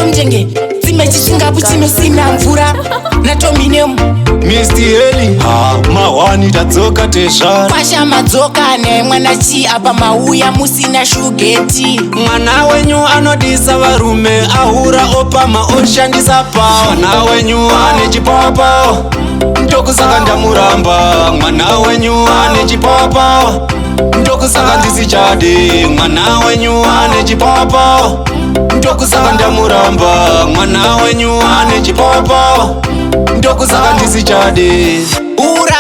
mjenge Zime chishingapu chino sina mvura Natominem Misty Eli mawani tadzoka tezvara Pasha madzoka ne mwana chi apa mauya musina shugeti Mwana wenyu anodisa varume ahura opama oshandisa pawa Mwana wenyu ane chipawa ndokusaka ndamuramba Mwana wenyu ane chipawa ndokusaka ndisichade Mwana wenyu ane chipawa ndokusaka ndamuramba Mwana wenyu ane chipawa ndokusaka ndisichade Ura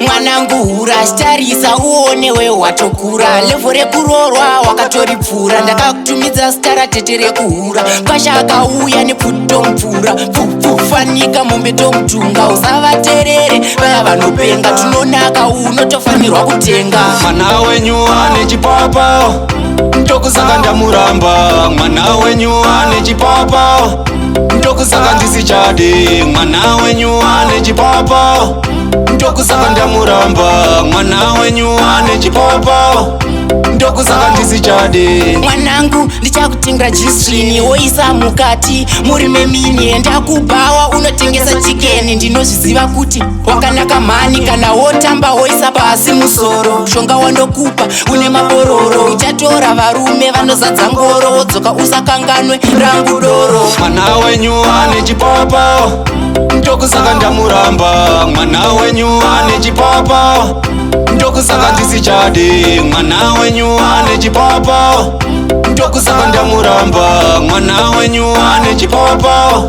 mwanangu hura shitarisa uonewe watokura Levo rekurorwa wakatoripfura Ndakakutumidza stara tete rekuhura Pasha akauya nepfuto mvura Pfufanika mombe tomutunga Usavaterere vaya vanopenga Tunonaka unotofanirwa kutenga Mwana wenyu ane chipawa ndokusaka ndamuramba Mwana wenyu ane chipawa ndokusaka ndisichade Mwana wenyu ane chipawa ndokusaka ndamuramba Mwana wenyu ane chipawa ndokusaka ndisichade Mwanangu ndichakutengra jisini woisa mukati muri memini ndakubawa unotengesa chikeni ndinozviziva kuti wakanaka mhani kana wotamba woisa pasi musoro shonga wandokupa une mabororo uchatora varume vanozadza ngoro wodzoka usakanganwe rangu doro Mwana wenyu ane chipawa ndokusaka ndamuramba Mwana wenyu ane chipawa ndokusaka ndisichade Mwana wenyu ane chipawa ndokusaka ndamuramba Mwana wenyu ane chipawa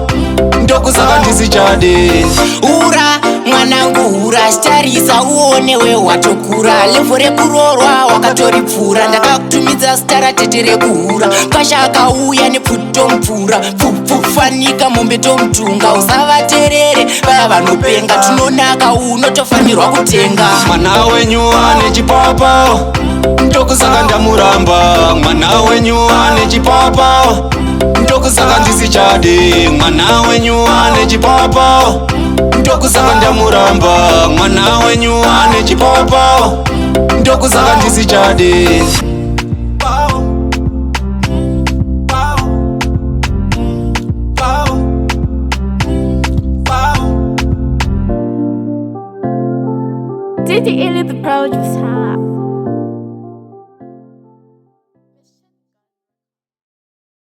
ndokusaka ndisichade Ura mwanangu hura shitarisa uonewe watokura Levo rekurorwa wakatoripfura Ndakakutumidza stara tete rekuhura Pasha akauya nepfuto mvura Pfufanika mombe tomutunga Usavaterere vaya vanopenga Tunonaka unotofanirwa kutenga Mwana wenyu ane chipawa ndokusaka ndamuramba Mwana wenyu ane chipawa ndokusaka ndisichade Mwana wenyu ane chipawa ndokusaka ndamuramba Mwana wenyu ane chipawa ndokusaka ndisichade Did you edit the produce?